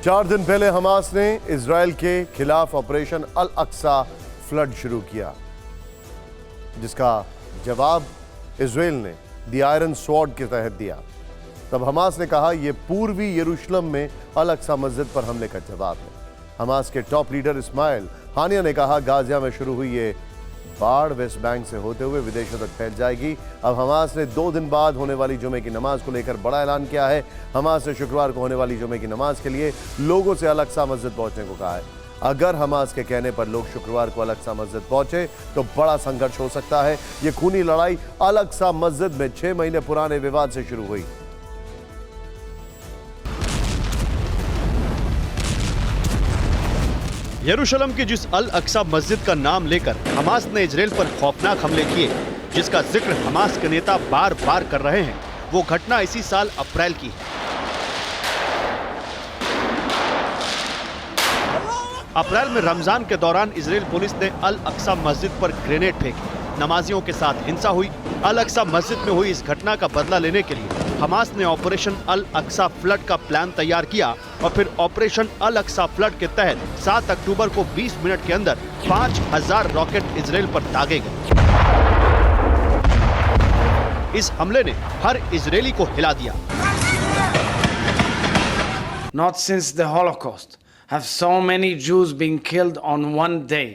4 दिन पहले हमास ने इजराइल के खिलाफ ऑपरेशन अल अक्सा फ्लड शुरू किया, जिसका जवाब इजराइल ने द आयरन स्वॉर्ड के तहत दिया। तब हमास ने कहा यह पूर्वी यरूशलेम में अल अक्सा मस्जिद पर हमले का जवाब है। हमास के टॉप लीडर इस्माइल हानिया ने कहा गाजिया में शुरू हुई ये बाढ़ वेस्ट बैंक से होते हुए विदेशों तक फैल जाएगी। अब हमास ने 2 दिन बाद होने वाली जुमे की नमाज को लेकर बड़ा ऐलान किया है। हमास ने शुक्रवार को होने वाली जुमे की नमाज के लिए लोगों से अल अक्सा मस्जिद पहुंचने को कहा है। अगर हमास के कहने पर लोग शुक्रवार को अल अक्सा मस्जिद पहुंचे तो बड़ा संघर्ष हो सकता है। यह खूनी लड़ाई अल अक्सा मस्जिद में 6 महीने पुराने विवाद से शुरू हुई। यरूशलेम की जिस अल अक्सा मस्जिद का नाम लेकर हमास ने इजराइल पर खौफनाक हमले किए, जिसका जिक्र हमास के नेता बार बार कर रहे हैं, वो घटना इसी साल अप्रैल की है। अप्रैल में रमजान के दौरान इजराइल पुलिस ने अल अक्सा मस्जिद पर ग्रेनेड फेंके, नमाजियों के साथ हिंसा हुई। अल अक्सा मस्जिद में हुई इस घटना का बदला लेने के लिए हमास ने ऑपरेशन अल अक्सा फ्लड का प्लान तैयार किया और फिर ऑपरेशन अल अक्सा फ्लड के तहत 7 अक्टूबर को 20 मिनट के अंदर 5000 रॉकेट इजराइल पर दागे गए। इस हमले ने हर इजरायली को हिला दिया। Not since the Holocaust have so many Jews been killed on one day,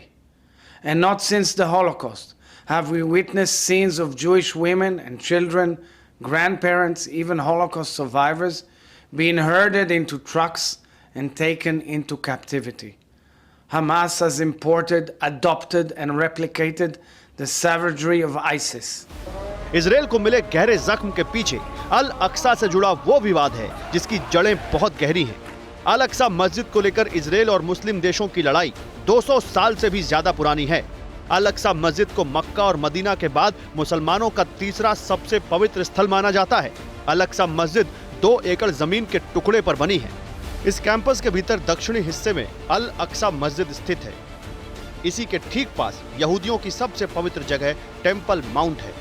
and not since the Holocaust have we witnessed scenes of Jewish women and children, grandparents, even Holocaust survivors being herded into trucks and taken into captivity. Hamas has imported, adopted and replicated the savagery of ISIS. Israel को मिले गहरे जख्म के पीछे अल अक्सा से जुड़ा वो विवाद है जिसकी जड़ें बहुत गहरी हैं। अल अक्सा मस्जिद को लेकर इजराइल और मुस्लिम देशों की लड़ाई 200 साल से भी ज्यादा पुरानी है। अल अक्सा मस्जिद को मक्का और मदीना के बाद मुसलमानों का तीसरा सबसे पवित्र स्थल माना जाता है। अल अक्सा मस्जिद 2 एकड़ जमीन के टुकड़े पर बनी है। इस कैंपस के भीतर दक्षिणी हिस्से में अल अक्सा मस्जिद स्थित है। इसी के ठीक पास यहूदियों की सबसे पवित्र जगह टेंपल माउंट है।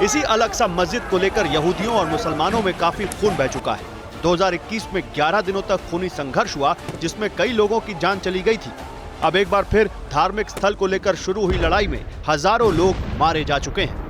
इसी अल अक्सा मस्जिद को लेकर यहूदियों और मुसलमानों में काफी खून बह चुका है। 2021 में 11 दिनों तक खूनी संघर्ष हुआ, जिसमें कई लोगों की जान चली गई थी। अब एक बार फिर धार्मिक स्थल को लेकर शुरू हुई लड़ाई में हजारों लोग मारे जा चुके हैं।